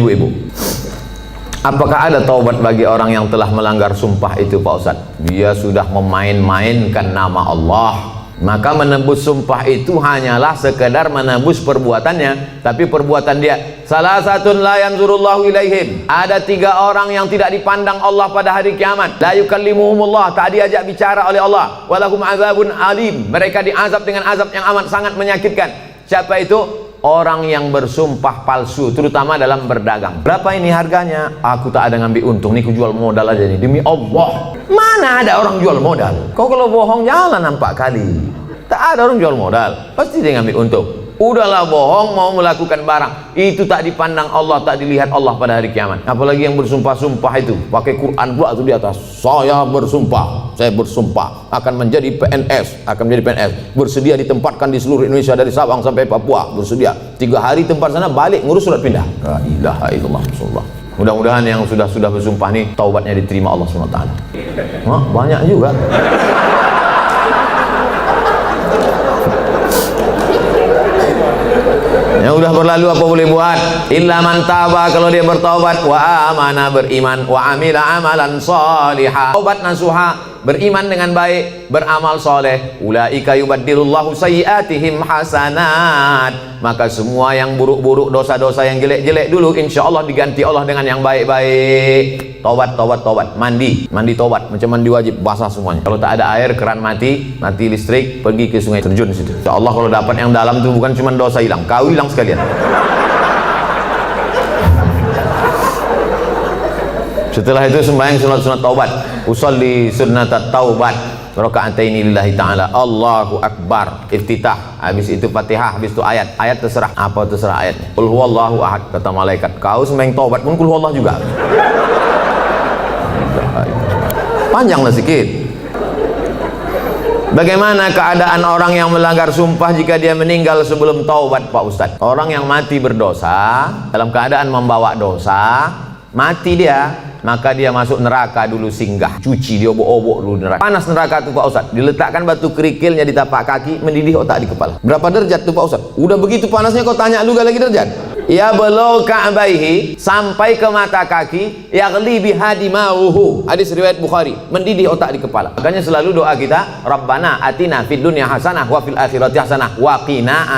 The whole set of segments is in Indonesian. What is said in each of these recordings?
ibu-ibu, apakah ada taubat bagi orang yang telah melanggar sumpah itu Pak Ustadz? Dia sudah memain-mainkan nama Allah, maka menembus sumpah itu hanyalah sekedar menembus perbuatannya, tapi perbuatan dia. Salah satu la yanzurullahu ilaihim, ada 3 orang yang tidak dipandang Allah pada hari kiamat. La yukallimuhumullah, tak diajak bicara oleh Allah. Walahum azabun alim, mereka diazab dengan azab yang amat sangat menyakitkan. Siapa itu? Orang yang bersumpah palsu, terutama dalam berdagang. Berapa ini harganya? Aku tak ada ngambil untung, nih aku jual modal aja nih, demi Allah. Mana ada orang jual modal? Kau kalau bohong jangan nampak kali. Tak ada orang jual modal, pasti dia ngambil untung. Udahlah bohong, mau melakukan barang itu tak dipandang Allah, tak dilihat Allah pada hari kiamat. Apalagi yang bersumpah-sumpah itu pakai Quran pula tuh di atas. Saya bersumpah akan menjadi PNS, bersedia ditempatkan di seluruh Indonesia dari Sabang sampai Papua, bersedia 3 hari tempat sana, balik ngurus surat pindah. La ilaha illallah Rasulullah. Mudah-mudahan yang sudah bersumpah nih taubatnya diterima Allah SWT. Banyak juga. Yang udah berlalu apa boleh buat? Illa man taba, kalau dia bertaubat, wa amana, beriman, wa amila amalan salihah, taubat nasuha, beriman dengan baik, beramal soleh. Ulaika yubaddilullahu sayyiatihim hasanat, maka semua yang buruk-buruk, dosa-dosa yang jelek-jelek dulu insya Allah diganti Allah dengan yang baik-baik. Tobat, mandi tobat, macam mandi wajib, basah semuanya. Kalau tak ada air, keran mati listrik, pergi ke sungai, terjun situ. Insya Allah kalau dapat yang dalam itu bukan cuma dosa hilang, kau hilang sekalian. Setelah itu sembahyang sunat taubat, usolli sunnatat taubat, raka'ataini lillahi ta'ala, Allahu Akbar, iftitah, habis itu Fatihah, habis itu ayat terserah, apa terserah ayatnya. Qul huwallahu ahad, kata malaikat. Kau sembahyang taubat pun qul huwallah juga. Panjanglah sedikit. Bagaimana keadaan orang yang melanggar sumpah jika dia meninggal sebelum taubat Pak Ustadz? Orang yang mati berdosa, dalam keadaan membawa dosa, mati dia, maka dia masuk neraka dulu, singgah, cuci, dia obok-obok dulu neraka. Panas neraka tuh Pak Ustadz, diletakkan batu kerikilnya di tapak kaki, mendidih otak di kepala. Berapa derajat tuh Pak Ustadz? Udah begitu panasnya kau tanya juga lagi derajat? Ya belau ka'baihi, sampai ke mata kaki, yaghli bihadi mauhu, hadis riwayat Bukhari, mendidih otak di kepala. Makanya selalu doa kita, Rabbana atina fid dunya hasanah wa fil akhirati hasanah wa qina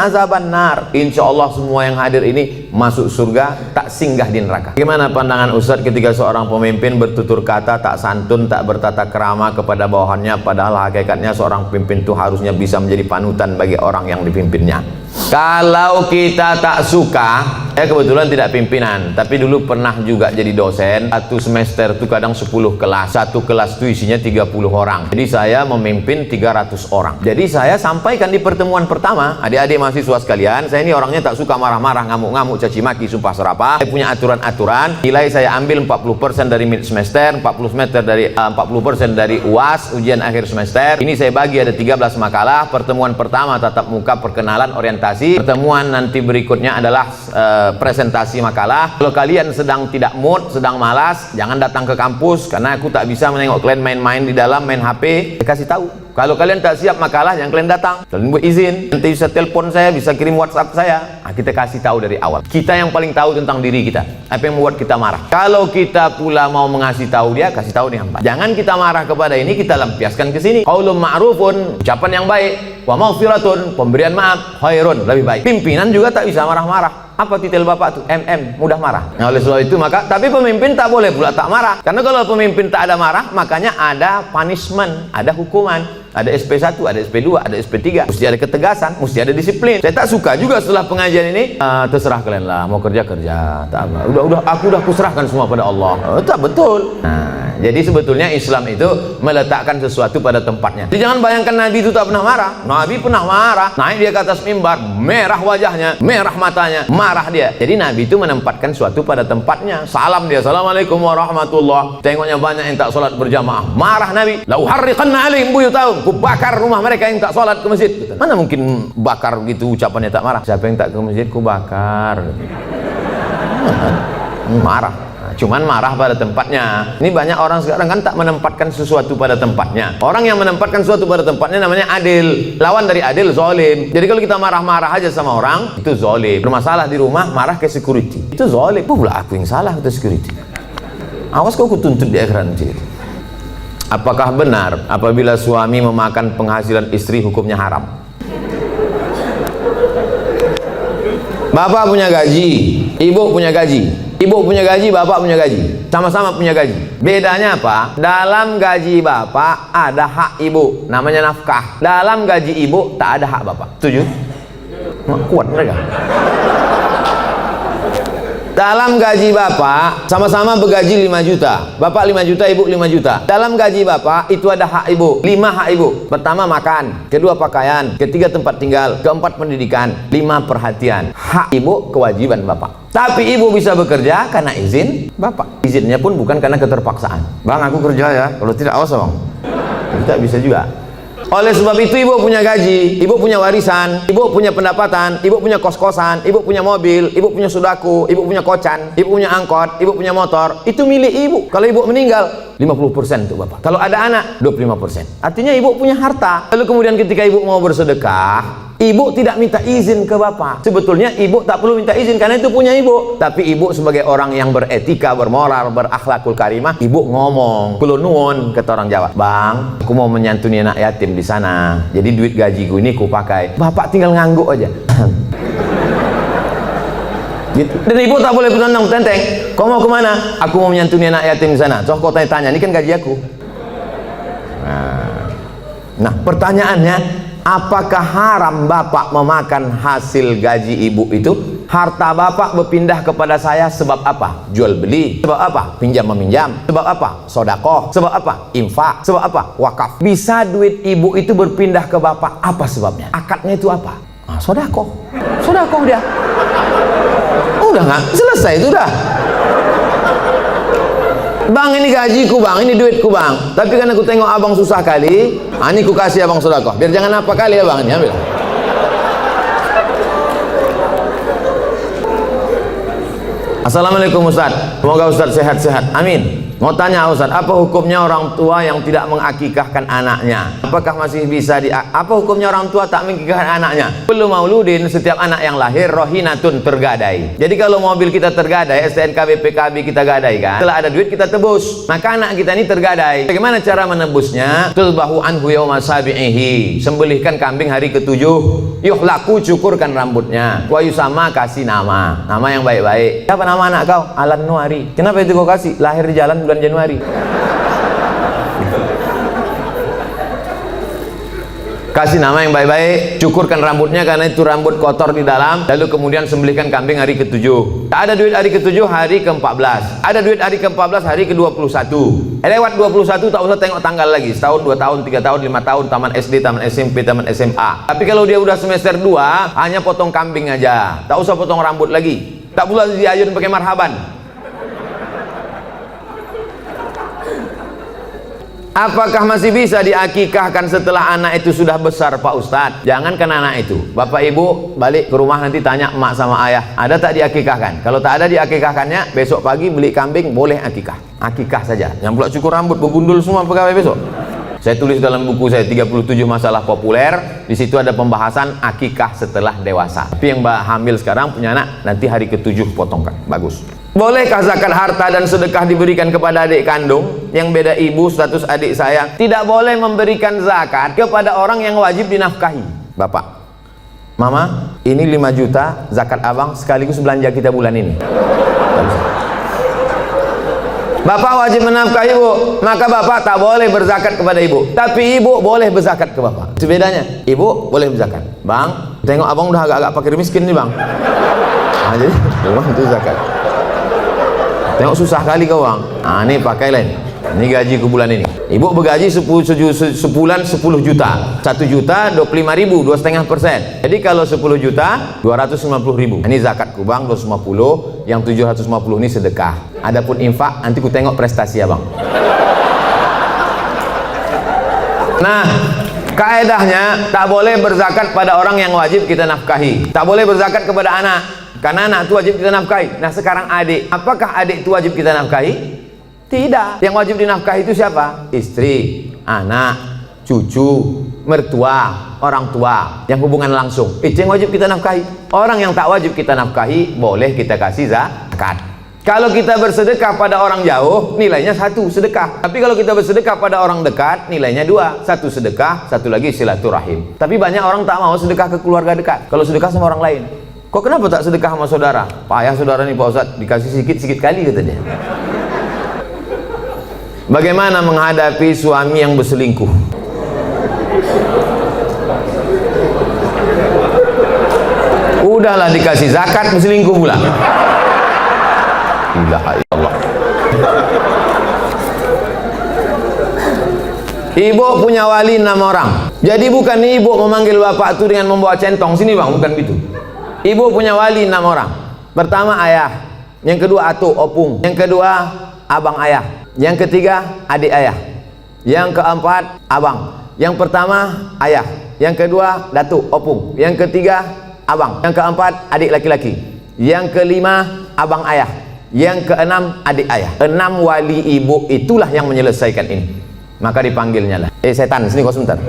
azaban nar. Insyaallah semua yang hadir ini masuk surga, tak singgah di neraka. Bagaimana pandangan Ustadz ketika seorang pemimpin bertutur kata tak santun, tak bertata krama kepada bawahannya, padahal hakikatnya seorang pemimpin itu harusnya bisa menjadi panutan bagi orang yang dipimpinnya. Kalau kita tak suka, saya kebetulan tidak pimpinan, tapi dulu pernah juga jadi dosen. Satu semester itu kadang 10 kelas, satu kelas itu isinya 30 orang. Jadi saya memimpin 300 orang. Jadi saya sampaikan di pertemuan pertama, adik-adik mahasiswa sekalian, saya ini orangnya tak suka marah-marah, ngamuk-ngamuk, caci maki, sumpah serapah. Saya punya aturan-aturan, nilai saya ambil 40% dari mid semester, 40% dari UAS, ujian akhir semester. Ini saya bagi ada 13 makalah. Pertemuan pertama tatap muka, perkenalan, orientasi. Pertemuan nanti berikutnya adalah presentasi makalah. Kalau kalian sedang tidak mood, sedang malas, jangan datang ke kampus, karena aku tak bisa menengok kalian main-main di dalam, main HP. Saya kasih tahu, kalau kalian tak siap makalah, jangan kalian datang. Kalian buat izin, nanti bisa telepon saya, bisa kirim WhatsApp saya. Nah, kita kasih tahu dari awal. Kita yang paling tahu tentang diri kita, apa yang membuat kita marah. Kalau kita pula mau mengasih tahu dia, kasih tahu dengan baik. Jangan kita marah kepada ini, kita lampiaskan ke sini. Qaulun ma'rufun, ucapan yang baik, wa maghfiratun, pemberian maaf, khairun, lebih baik. Pimpinan juga tak bisa marah-marah. Apa titel bapak tuh? Mudah marah. Nah, oleh sebab itu maka, tapi pemimpin tak boleh pula tak marah. Karena kalau pemimpin tak ada marah, makanya ada punishment, ada hukuman, ada SP1, ada SP2, ada SP3. Mesti ada ketegasan, mesti ada disiplin. Saya tak suka juga setelah pengajian ini, terserah kalian lah, mau kerja kerja, tak apa. Aku udah kuserahkan semua pada Allah. Tak betul. Nah, jadi sebetulnya Islam itu meletakkan sesuatu pada tempatnya. Jadi jangan bayangkan Nabi itu tak pernah marah. Nabi pernah marah. Naik dia ke atas mimbar, merah wajahnya, merah matanya, marah dia. Jadi Nabi itu menempatkan suatu pada tempatnya. Salam dia, assalamualaikum warahmatullah. Tengoknya banyak yang tak sholat berjamaah, marah Nabi. La uharriqanna alaihim buyutahum, ku bakar rumah mereka yang tak sholat ke masjid. Mana mungkin bakar gitu ucapannya tak marah. Siapa yang tak ke masjid, ku bakar. Marah. Cuman marah pada tempatnya. Ini banyak orang sekarang kan tak menempatkan sesuatu pada tempatnya. Orang yang menempatkan sesuatu pada tempatnya namanya adil. Lawan dari adil, zolim. Jadi kalau kita marah-marah aja sama orang, itu zolim. Bermasalah di rumah, marah ke security. itu zalim. Oh, pula aku yang salah, kata security. Awas kau kutuntut di akhirat nanti. Apakah benar apabila suami memakan penghasilan istri hukumnya haram? Bapak punya gaji, ibu punya gaji. Ibu punya gaji, bapak punya gaji. Sama-sama punya gaji. Bedanya apa? Dalam gaji bapak ada hak ibu, namanya nafkah. Dalam gaji ibu tak ada hak bapak. Setuju? Kuat mereka. Dalam gaji bapak sama-sama bergaji 5 juta. Bapak 5 juta, ibu 5 juta. Dalam gaji bapak itu ada hak ibu. 5 hak ibu. Pertama makan, kedua pakaian, ketiga tempat tinggal, keempat pendidikan, 5 perhatian. Hak ibu kewajiban bapak. Tapi ibu bisa bekerja karena izin bapak. Izinnya pun bukan karena keterpaksaan. Bang, aku kerja ya. Kalau tidak, awas bang. Kita bisa juga. Oleh sebab itu ibu punya gaji, ibu punya warisan, ibu punya pendapatan, ibu punya kos-kosan, ibu punya mobil, ibu punya sudaku, ibu punya kocan, ibu punya angkot, ibu punya motor. Itu milik ibu. Kalau ibu meninggal 50% untuk bapak. Kalau ada anak 25%. Artinya ibu punya harta. Lalu kemudian ketika ibu mau bersedekah, ibu tidak minta izin ke bapak. Sebetulnya ibu tak perlu minta izin karena itu punya ibu. Tapi ibu sebagai orang yang beretika, bermoral, berakhlakul karimah, ibu ngomong, "Kulo nuwun," kata orang Jawa. "Bang, aku mau menyantuni anak yatim di sana. Jadi duit gajiku ini ku pakai. Bapak tinggal ngangguk aja." Gitu. Dan ibu tak boleh bertentang tenteng. "Kau mau kemana?" "Aku mau menyantuni anak yatim di sana." Coba kau tanya, ini kan gaji aku. Nah, pertanyaannya, apakah haram bapak memakan hasil gaji ibu itu? Harta bapak berpindah kepada saya sebab apa? Jual beli. Sebab apa? Pinjam meminjam. Sebab apa? Sodakoh. Sebab apa? Infak. Sebab apa? Wakaf. Bisa duit ibu itu berpindah ke bapak, apa sebabnya? Akadnya itu apa? Sodakoh. Sodakoh dia. Udah nggak? Selesai itu dah. "Bang, ini gajiku bang, ini duitku bang. Tapi karena aku tengok abang susah kali, ini ku kasih abang sodakoh. Biar jangan apa kali ya bang, ini ambil." Assalamualaikum Ustaz. Semoga Ustaz sehat-sehat. Amin. Mau tanya Ustaz, apa hukumnya orang tua yang tidak mengakikahkan anaknya? Apakah masih bisa apa hukumnya orang tua tak mengakikahkan anaknya? Belum mauludin, setiap anak yang lahir rohinatun tergadai. Jadi kalau mobil kita tergadai, STNK BPKB kita gadai kan, setelah ada duit kita tebus. Maka anak kita ini tergadai. Bagaimana cara menebusnya? Tulbahu anhu yauma sabi'ihi. Sembelihkan kambing hari ke-7. Yuhlaku, cukurkan rambutnya. Wa yusama, kasih nama. Nama yang baik-baik. Siapa nama anak kau? Alan Nuari. Kenapa itu kau kasih? Lahir di jalan bulan Januari. Kasih nama yang baik-baik, cukurkan rambutnya karena itu rambut kotor di dalam, lalu kemudian sembelihkan kambing hari ke-7. Tak ada duit hari ke-7, hari ke-14. Ada duit hari ke-14, hari ke-21. Lewat 21 tak usah tengok tanggal lagi. Setahun, 2 tahun, 3 tahun, 5 tahun, taman SD, taman SMP, taman SMA. Tapi kalau dia udah semester 2, hanya potong kambing aja. Tak usah potong rambut lagi. Tak pula diayun pakai marhaban. Apakah masih bisa diakikahkan setelah anak itu sudah besar Pak Ustadz? Jangankan anak itu, bapak ibu balik ke rumah nanti tanya emak sama ayah, ada tak diakikahkan? Kalau tak ada diakikahkannya, besok pagi beli kambing, boleh akikah. Akikah saja. Yang pula cukur rambut, bergundul semua pegawai besok. Saya tulis dalam buku saya 37 masalah populer. Di situ ada pembahasan akikah setelah dewasa. Tapi yang hamil sekarang punya anak, nanti hari ke-7 potongkan. Bagus. Bolehkah zakat harta dan sedekah diberikan kepada adik kandung yang beda ibu, status adik saya? Tidak boleh memberikan zakat kepada orang yang wajib dinafkahi. Bapak, Mama, ini 5 juta zakat abang sekaligus belanja kita bulan ini. Bapak wajib menafkahi ibu, maka bapak tak boleh berzakat kepada ibu. Tapi ibu boleh berzakat ke bapak. Itu bedanya. Ibu boleh berzakat. Bang, tengok abang udah agak-agak fakir miskin nih bang. Nah, jadi memang itu zakat. Tengok susah kali kau bang. Nah, ini pakai lain. Ini gaji ke bulan ini. Ibu bergaji sebulan 10 juta. 1 juta 25.000, 2,5%. Jadi kalau 10 juta 250.000. Ini zakatku bang, 250. Yang 750 ini sedekah. Adapun infak, nanti ku tengok prestasi abang. Nah, kaedahnya tak boleh berzakat pada orang yang wajib kita nafkahi. Tak boleh berzakat kepada anak. Karena anak itu wajib kita nafkahi. Nah sekarang adik, apakah adik itu wajib kita nafkahi? Tidak. Yang wajib dinafkahi itu siapa? Istri, anak, cucu, mertua, orang tua, yang hubungan langsung. Itu yang wajib kita nafkahi. Orang yang tak wajib kita nafkahi, boleh kita kasih zakat. zakat. Kalau kita bersedekah pada orang jauh, nilainya 1 sedekah. Tapi kalau kita bersedekah pada orang dekat, nilainya 2. 1 sedekah, 1 lagi silaturahim. Tapi banyak orang tak mau sedekah ke keluarga dekat. Kalau sedekah sama orang lain, kok kenapa tak sedekah sama saudara? Payah saudara nih Pak Ustadz, dikasih sikit-sikit kali katanya. Bagaimana menghadapi suami yang berselingkuh? Udahlah dikasih zakat, berselingkuh pula. Allah. Ibu punya wali 6 orang. Jadi bukan ibu memanggil bapak itu dengan membawa centong sini bang, bukan gitu. Ibu punya wali 6 orang. Pertama ayah, yang kedua atuk opung, yang kedua abang ayah, yang ketiga adik ayah, yang keempat abang, yang pertama ayah, yang kedua datuk opung, yang ketiga abang, yang keempat adik laki-laki, yang kelima abang ayah, yang keenam adik ayah. 6 wali ibu itulah yang menyelesaikan ini. Maka dipanggilnya lah, setan sini kau sebentar.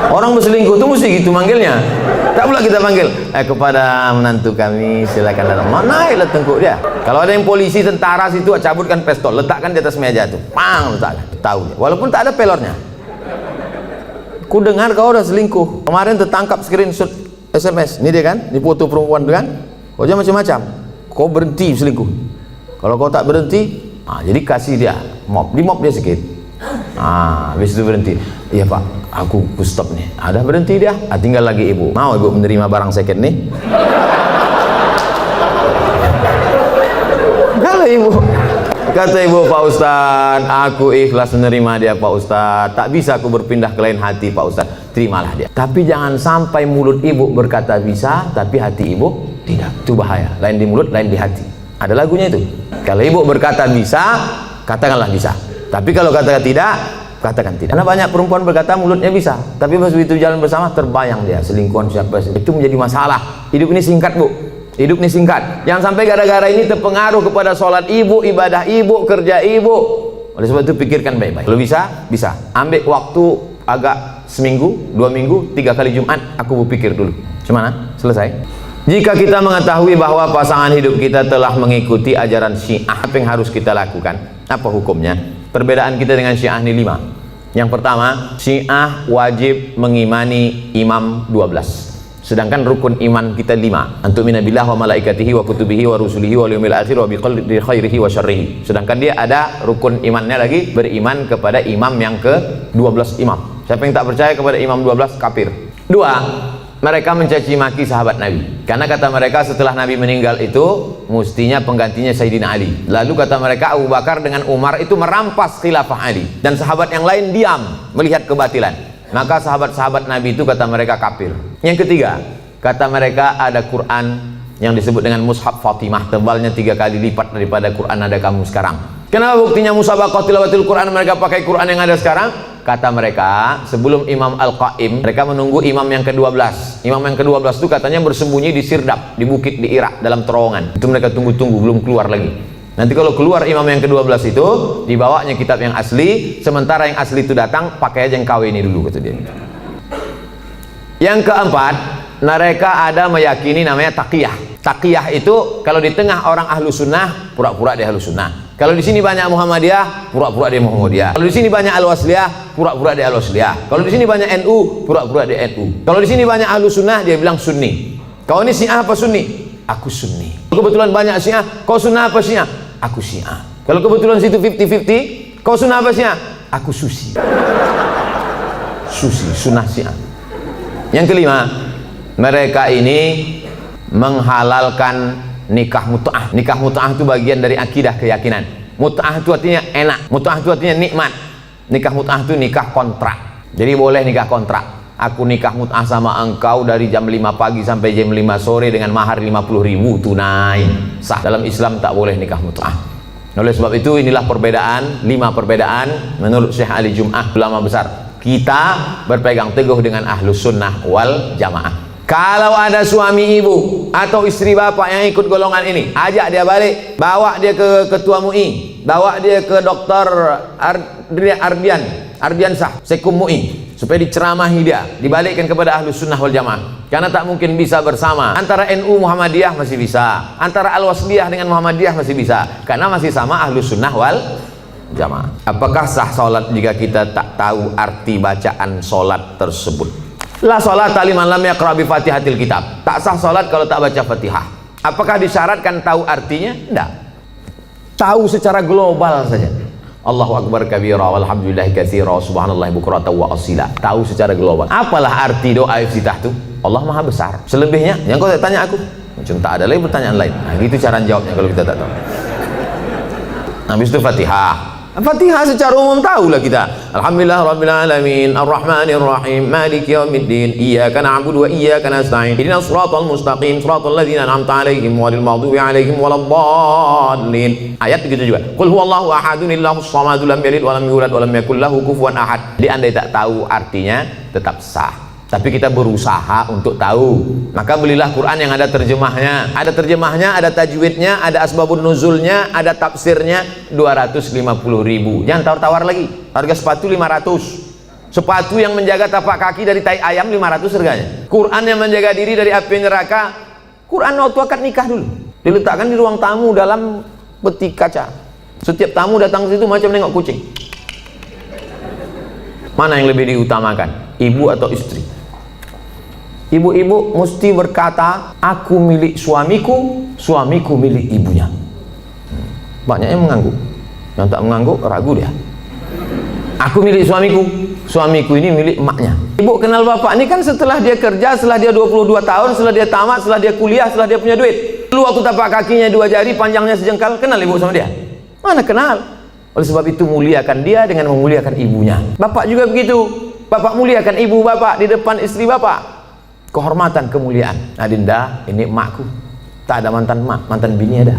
Orang berselingkuh itu mesti gitu manggilnya. Tak pula kita panggil kepada menantu kami silakan datang. Mana lah tengkuk dia. Kalau ada yang polisi, tentara situ, cabutkan pistol, letakkan di atas meja tuh, pang, letakkan. Tahu dia, walaupun tak ada pelornya. Ku dengar kau udah selingkuh. Kemarin tertangkap screenshot SMS, ini dia kan, ini foto perempuan kan, kau jangan macam-macam, kau berhenti selingkuh. Kalau kau tak berhenti, jadi kasih dia mop, di mop dia sikit, habis itu berhenti. Iya pak, aku stop nih. Ada berhenti dia, tinggal lagi ibu. Mau ibu menerima barang second nih? Kalau ibu, kata ibu, Pak Ustadz, aku ikhlas menerima dia Pak Ustadz, tak bisa aku berpindah ke lain hati Pak Ustadz. Terimalah dia, tapi jangan sampai mulut ibu berkata bisa tapi hati ibu tidak. Itu bahaya, lain di mulut lain di hati. Ada lagunya itu. Kalau ibu berkata bisa, katakanlah bisa, tapi kalau katakan tidak, katakan tidak. Karena banyak perempuan berkata mulutnya bisa, tapi pas begitu jalan bersama terbayang dia selingkuhan siapa. Itu menjadi masalah. Hidup ini singkat bu, hidup ini singkat. Jangan sampai gara-gara ini terpengaruh kepada sholat ibu, ibadah ibu, kerja ibu. Oleh sebab itu pikirkan baik-baik. Kalau bisa, bisa ambil waktu agak seminggu, 2 minggu, 3 kali Jumat, aku berpikir dulu gimana, selesai. Jika kita mengetahui bahwa pasangan hidup kita telah mengikuti ajaran Syiah, apa yang harus kita lakukan? Apa hukumnya? Perbedaan kita dengan Syiah ini 5. Yang pertama, Syiah wajib mengimani imam 12. Sedangkan rukun iman kita 5. Antumina billah wa malaikatihi wa kutubihi wa rusulihi wa yaumil akhir wa biqadri khairihi wa syarrihi. Sedangkan dia ada rukun imannya lagi, beriman kepada imam yang ke-12 imam. Siapa yang tak percaya kepada imam 12 kafir. 2, mereka mencaci maki sahabat Nabi. Karena kata mereka setelah Nabi meninggal itu mestinya penggantinya Sayyidina Ali. Lalu kata mereka Abu Bakar dengan Umar itu merampas khilafah Ali, dan sahabat yang lain diam melihat kebatilan. Maka sahabat-sahabat Nabi itu kata mereka kafir. Yang ketiga, kata mereka ada Quran yang disebut dengan Mushaf Fatimah, tebalnya 3 kali lipat daripada Quran ada kamu sekarang. Kenapa buktinya musabaqah tilawatil Quran mereka pakai Quran yang ada sekarang? Kata mereka sebelum Imam Al-Qaim mereka menunggu imam yang ke-12. Imam yang ke-12 itu katanya bersembunyi di Sirdab, di bukit di Irak, dalam terowongan. Itu mereka tunggu-tunggu belum keluar lagi. Nanti kalau keluar imam yang ke-12 itu dibawanya kitab yang asli, sementara yang asli itu datang pakai aja yang KW ini dulu kata dia. Yang keempat, mereka ada meyakini namanya taqiyah. Taqiyah itu kalau di tengah orang ahlu sunnah, pura-pura dia ahlu sunnah. Kalau di sini banyak Muhammadiyah, pura-pura dia Muhammadiyah. Kalau di sini banyak Al-Wasliyah, pura-pura dia Al-Wasliyah. Kalau di sini banyak NU, pura-pura dia NU. Kalau di sini banyak ahlu sunnah, dia bilang Sunni. Kau ini Syiah apa Sunni? Aku Sunni. Kebetulan banyak Syiah, kau Sunnah apa Syiah? Aku Syiah. Kalau kebetulan situ 50-50, kau Sunnah apa Syiah? Aku Susi. Susi, Sunnah Syiah. Yang kelima, mereka ini menghalalkan nikah mut'ah. Nikah mut'ah itu bagian dari akidah keyakinan. Mut'ah itu artinya enak, mut'ah itu artinya nikmat. Nikah mut'ah itu nikah kontrak. Jadi boleh nikah kontrak. Aku nikah mut'ah sama engkau dari jam 5 pagi sampai jam 5 sore dengan mahar 50.000 tunai. Sah. Dalam Islam tak boleh nikah mut'ah. Oleh sebab itu inilah perbedaan, 5 perbedaan menurut Syekh Ali Jum'ah, ulama besar. Kita berpegang teguh dengan ahlus sunnah wal jamaah. Kalau ada suami ibu atau istri bapak yang ikut golongan ini, ajak dia balik, bawa dia ke ketua MUI, bawa dia ke dokter Ardiansah Sekum MUI, supaya diceramahi dia, dibalikkan kepada Ahlus Sunnah wal Jamaah. Karena tak mungkin bisa bersama. Antara NU Muhammadiyah masih bisa, antara Al-Wasliyah dengan Muhammadiyah masih bisa, karena masih sama Ahlus Sunnah wal Jamaah. Apakah sah sholat jika kita tak tahu arti bacaan sholat tersebut? La sholat liman lam yaqra bi fatihatil kitab. Tak sah sholat kalau tak baca Fatihah. Apakah disyaratkan tahu artinya? Tidak. Tahu secara global saja. Allahu akbar kabira walhamdulillahi katsira subhanallahi bukratan wa asila. Tahu secara global. Apalah arti doa iftitah itu? Allah Maha Besar. Selebihnya yang kau tanya aku, macam tak ada lagi pertanyaan lain. Nah, gitu cara jawabnya kalau kita tak tahu. Habis itu Fatihah. Fatihah secara umum tahulah kita. Alhamdulillah rabbil alamin arrahmanir rahim maliki yaumiddin iyyaka na'budu wa iyyaka nasta'in ihdinas siratal mustaqim siratal ladzina an'amta 'alaihim ghairil maghdubi 'alaihim waladdallin. Ayat begitu juga. Qul huwallahu ahadun illahus shamadun lam yalid wa lam yulad wa lam yakul lahu kufuwan ahad. Jadi andai tak tahu artinya tetap sah. Tapi kita berusaha untuk tahu. Maka belilah Quran yang ada terjemahnya. Ada terjemahnya, ada tajwidnya, ada asbabun nuzulnya, ada tafsirnya. 250.000. Jangan tawar-tawar lagi. Harga sepatu 500. Sepatu yang menjaga tapak kaki dari tai ayam 500 harganya. Quran yang menjaga diri dari api neraka. Quran waktu akad nikah dulu diletakkan di ruang tamu dalam peti kaca. Setiap tamu datang ke situ macam nengok kucing. Mana yang lebih diutamakan? Ibu atau istri? Ibu-ibu mesti berkata, aku milik suamiku, suamiku milik ibunya. Banyak yang mengangguk. Yang tak mengangguk ragu dia. Aku milik suamiku, suamiku ini milik emaknya. Ibu kenal bapak ini kan setelah dia kerja, setelah dia 22 tahun, setelah dia tamat, setelah dia kuliah, setelah dia punya duit. Dulu waktu tapak kakinya 2 jari, panjangnya sejengkal, kenal ibu sama dia? Mana kenal? Oleh sebab itu muliakan dia dengan memuliakan ibunya. Bapak juga begitu. Bapak muliakan ibu bapak di depan istri bapak. Kehormatan, kemuliaan. Adinda, ini emakku. Tak ada mantan emak, mantan bini ada.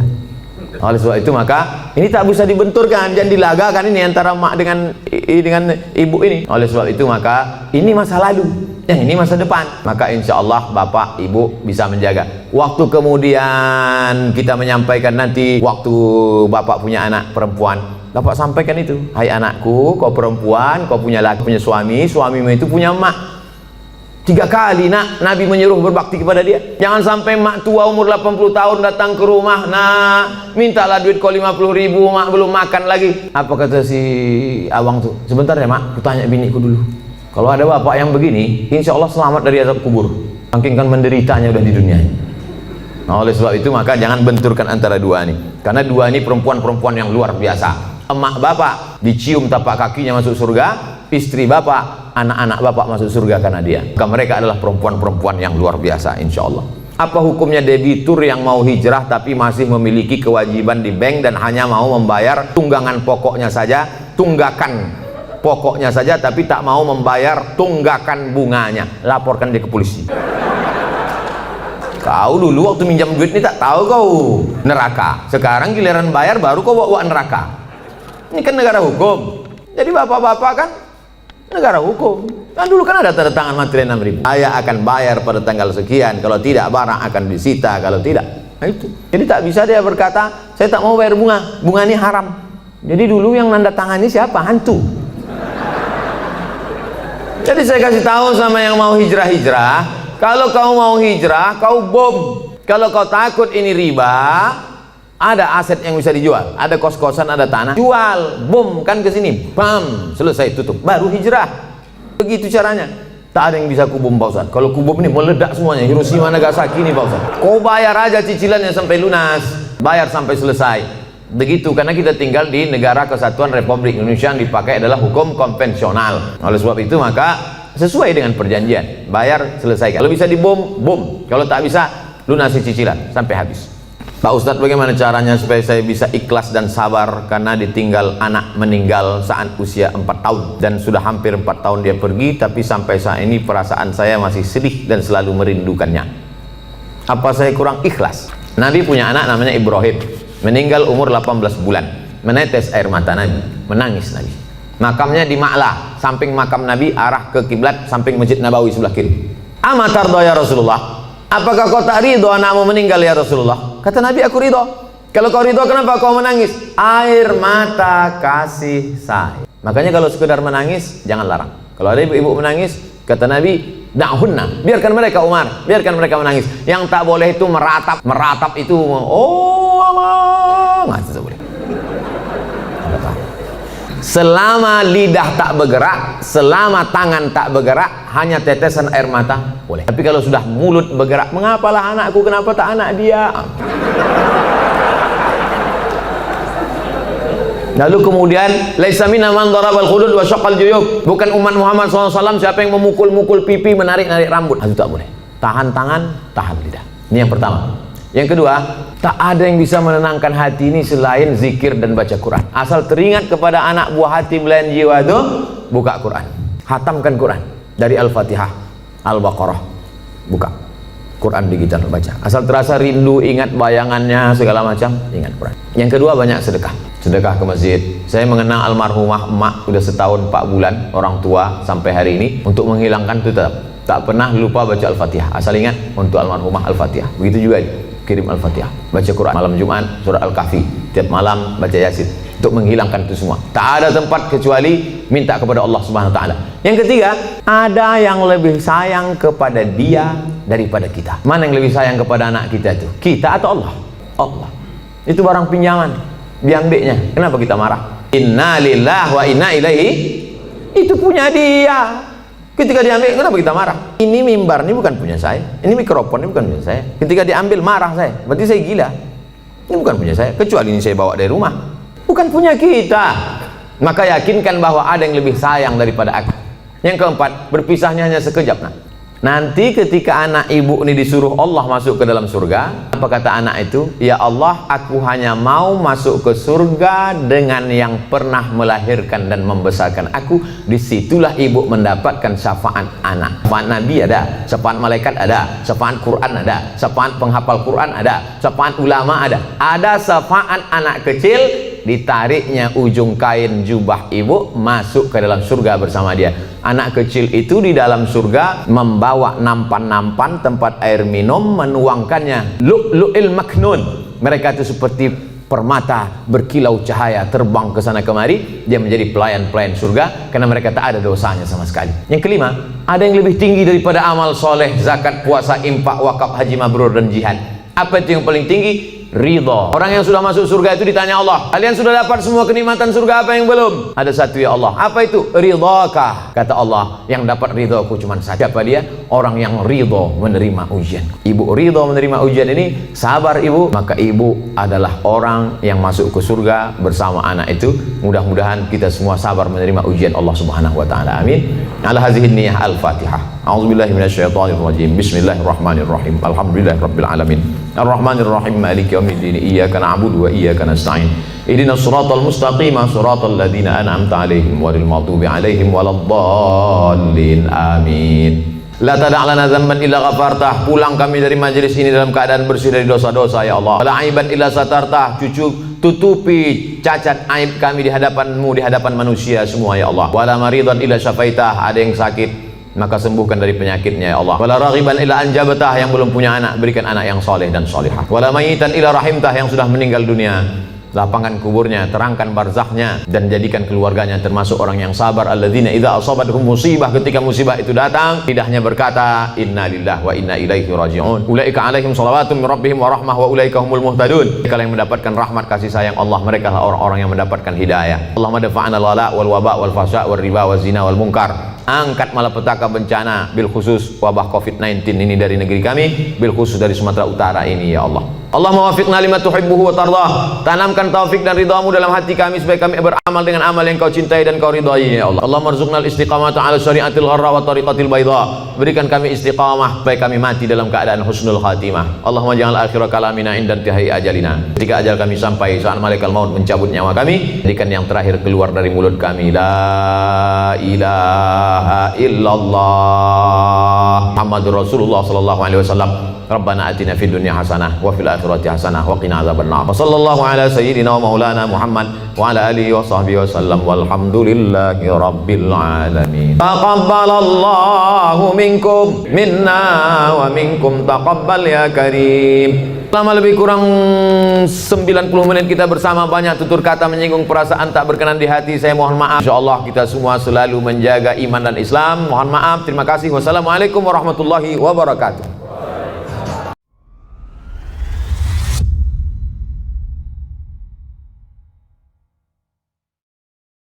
Oleh sebab itu maka ini tak bisa dibenturkan, jangan dilagakan ini antara emak dengan ibu ini. Oleh sebab itu maka ini masa lalu, yang ini masa depan. Maka insya Allah bapak ibu bisa menjaga. Waktu kemudian kita menyampaikan nanti waktu bapak punya anak perempuan, bapak sampaikan itu, hai anakku, kau perempuan, kau punya laki, punya suami, suamimu itu punya emak. 3 kali nak Nabi menyuruh berbakti kepada dia. Jangan sampai mak tua umur 80 tahun datang ke rumah, nak mintalah duit kau 50.000, mak belum makan lagi. Apa kata si awang tuh? Sebentar ya mak, aku tanya biniku dulu. Kalau ada bapak yang begini, insya Allah selamat dari azab kubur. Saking kan menderitanya udah di dunia. Nah, oleh sebab itu maka jangan benturkan antara dua ini. Karena dua ini perempuan-perempuan yang luar biasa. Emak bapak dicium tapak kakinya masuk surga, istri bapak, anak-anak bapak masuk surga karena dia. Maka mereka adalah perempuan-perempuan yang luar biasa insya Allah. Apa hukumnya debitur yang mau hijrah tapi masih memiliki kewajiban di bank dan hanya mau membayar tunggangan pokoknya saja, tunggakan pokoknya saja, tapi tak mau membayar tunggakan bunganya? Laporkan dia ke polisi. Kau dulu waktu minjam duit ini tak tahu kau neraka, sekarang giliran bayar baru kau bawa neraka. Ini kan negara hukum. Jadi bapak-bapak kan negara hukum. Kan dulu kan ada tanda tangan materi 6.000. Saya akan bayar pada tanggal sekian, kalau tidak barang akan disita, kalau tidak. Nah itu. Jadi tak bisa dia berkata, saya tak mau bayar bunga. Bunga ini haram. Jadi dulu yang nanda tangani siapa? Hantu. Jadi saya kasih tahu sama yang mau hijrah-hijrah, kalau kau mau hijrah, kau bom. Kalau kau takut ini riba, ada aset yang bisa dijual, ada kos-kosan, ada tanah, jual, bom kan ke sini, bam, selesai tutup, baru hijrah. Begitu caranya. Tak ada yang bisa kubom Pak Ustaz. Kalau kubom ini meledak semuanya, Hiroshima Nagasaki ini Pak Ustaz. Kau bayar aja cicilannya sampai lunas, bayar sampai selesai. Begitu, karena kita tinggal di negara kesatuan Republik Indonesia yang dipakai adalah hukum konvensional. Oleh sebab itu maka sesuai dengan perjanjian, bayar selesaikan. Kalau bisa dibom, bom. Kalau tak bisa, lunasi cicilan sampai habis. Pak Ustadz, bagaimana caranya supaya saya bisa ikhlas dan sabar karena ditinggal anak meninggal saat usia 4 tahun dan sudah hampir 4 tahun dia pergi, tapi sampai saat ini perasaan saya masih sedih dan selalu merindukannya. Apa saya kurang ikhlas? Nabi punya anak namanya Ibrahim, meninggal umur 18 bulan, menetes air mata Nabi, menangis Nabi. Makamnya di Ma'lah, samping makam Nabi arah ke kiblat, samping Masjid Nabawi sebelah kiri. Amatardo ya Rasulullah, apakah kau tak ridho anakmu meninggal ya Rasulullah? Kata Nabi, aku ridho. Kalau kau ridho, kenapa kau menangis? Air mata kasih sayang. Makanya kalau sekedar menangis, jangan larang. Kalau ada ibu-ibu menangis, kata Nabi, da'hunna, biarkan mereka Umar, biarkan mereka menangis. Yang tak boleh itu meratap itu, oh Allah, nggak boleh. Selama lidah tak bergerak, selama tangan tak bergerak, hanya tetesan air mata boleh. Tapi kalau sudah mulut bergerak, mengapalah anakku, kenapa tak anak dia? Lalu kemudian, laisa minna man darabal khudud wa syaqqal juyub. Bukan umat Muhammad SAW siapa yang memukul-mukul pipi, menarik-narik rambut. Itu tak boleh. Tahan tangan, tahan lidah. Ini yang pertama. Yang kedua, tak ada yang bisa menenangkan hati ini selain zikir dan baca Quran. Asal teringat kepada anak buah hati belayan jiwa itu, buka Quran, hatamkan Quran dari Al-Fatihah, Al-Baqarah, buka Quran digital baca. Asal terasa rindu, ingat bayangannya segala macam, ingat Quran. Yang kedua, banyak sedekah. Sedekah ke masjid. Saya mengenang almarhumah emak udah setahun 4 bulan, orang tua sampai hari ini, untuk menghilangkan itu tak pernah lupa baca Al-Fatihah. Asal ingat untuk almarhumah Al-Fatihah. Begitu juga kirim Al-Fatihah, baca Quran malam Jumat, surah Al-Kahfi, tiap malam baca Yasin, untuk menghilangkan itu semua. Tak ada tempat kecuali minta kepada Allah Subhanahu wa taala. Yang ketiga, ada yang lebih sayang kepada dia daripada kita. Mana yang lebih sayang kepada anak kita itu? Kita atau Allah? Allah. Itu barang pinjaman, biang-biaknya. Kenapa kita marah? Inna lillahi wa inna ilaihi, itu punya dia. Ketika diambil, kenapa kita marah? Ini mimbar ini bukan punya saya, ini mikrofon ini bukan punya saya. Ketika diambil marah saya, berarti saya gila. Ini bukan punya saya, kecuali ini saya bawa dari rumah, bukan punya kita. Maka yakinkan bahwa ada yang lebih sayang daripada aku. Yang keempat, berpisahnya hanya sekejap. Nanti ketika anak ibu ini disuruh Allah masuk ke dalam surga, apa kata anak itu? Ya Allah, aku hanya mau masuk ke surga dengan yang pernah melahirkan dan membesarkan aku. Disitulah ibu mendapatkan syafaat anak. Syafaat Nabi ada, syafaat malaikat ada, syafaat Quran ada, syafaat penghafal Quran ada, syafaat ulama ada. Ada syafaat anak kecil, ditariknya ujung kain jubah ibu masuk ke dalam surga bersama dia. Anak kecil itu di dalam surga membawa nampan-nampan tempat air minum, menuangkannya lu'lu'il maknun. Mereka itu seperti permata berkilau cahaya, terbang ke sana kemari. Dia menjadi pelayan-pelayan surga karena mereka tak ada dosanya sama sekali. Yang kelima, ada yang lebih tinggi daripada amal soleh, zakat, puasa, infak, wakaf, haji mabrur dan jihad. Apa itu yang paling tinggi? Ridha. Orang yang sudah masuk surga itu ditanya Allah, kalian sudah dapat semua kenikmatan surga, apa yang belum? Ada satu ya Allah. Apa itu? Ridhakah? Kata Allah, yang dapat ridhaku cuma satu. Siapa dia? Orang yang ridha menerima ujian. Ibu ridha menerima ujian ini, sabar ibu, maka ibu adalah orang yang masuk ke surga bersama anak itu. Mudah-mudahan kita semua sabar menerima ujian Allah Subhanahu wa taala. Amin. Ala hadhihi niyyah al-Fatihah. A'udzubillahi minasyaitonir rajim. Bismillahirrahmanirrahim. Alhamdulillahirabbil alamin. Ar-Rahmanir-Rahim. Maliki yaumiddin. Iyyaka na'budu wa iyyaka nasta'in. Ihdinas siratal mustaqim, siratal ladzina an'amta 'alaihim ghairil maghdubi 'alaihim waladdallin. Amin. La tada' lana dzamban illa ghafartah. Pulang kami dari majelis ini dalam keadaan bersih dari dosa-dosa ya Allah. La aiban illa satartah. Tutupi cacat aib kami di hadapan-Mu, di hadapan manusia semua ya Allah. Wala maridan illa syafaitah. Ada yang sakit, maka sembuhkan dari penyakitnya ya Allah. Wala raghiban ila anjabatah, yang belum punya anak, berikan anak yang soleh dan solihah. Wala mayitan ila rahimtah, yang sudah meninggal dunia, lapangkan kuburnya, terangkan barzahnya, dan jadikan keluarganya termasuk orang yang sabar. Alladzina idza asabatuhum musibah, ketika musibah itu datang, lidahnya berkata inna lillahi wa inna ilaihi raji'un. Ulaika alaihim shalawatun min rabbihim wa rahmah wa ulaika humul muhtadun. Kalau yang mendapatkan rahmat kasih sayang Allah, mereka lah orang-orang yang mendapatkan hidayah. Allahumma dafa'na al-wala wal waba wal fasya wal riba wal zina wal munkar. Angkat malapetaka bencana, bil khusus wabah COVID-19 ini dari negeri kami, bil khusus dari Sumatera Utara ini ya Allah. Allah mawafiqna lima tuhibbuhu wa tardah. Tanamkan taufik dan ridhamu dalam hati kami supaya kami beramal dengan amal yang Kau cintai dan Kau ridhai ya Allah. Allah marzuqnal istiqamata ala syariatil gharra wa tariqatil bayda. Berikan kami istiqamah supaya kami mati dalam keadaan husnul khatimah. Allahumma ja'al akhira kalamina inda intihai ajalina. Ketika ajal kami sampai, saat malaikat maut mencabut nyawa kami, jadikan yang terakhir keluar dari mulut kami la ilaha illallah Muhammadur Rasulullah sallallahu alaihi wasallam. Rabbana atina fid dunya hasanah wa fil akhirati hasanah wa qina adzabannar. Sallallahu ala sayyidina wa maulana Muhammad wa ala alihi wa sahbihi wasallam walhamdulillahi rabbil alamin. Taqabbalallahu minkum minna wa minkum taqabbal ya karim. Selama lebih kurang 90 menit kita bersama, banyak tutur kata menyinggung perasaan tak berkenan di hati. Saya mohon maaf. InsyaAllah kita semua selalu menjaga iman dan Islam. Mohon maaf. Terima kasih. Wassalamualaikum warahmatullahi wabarakatuh.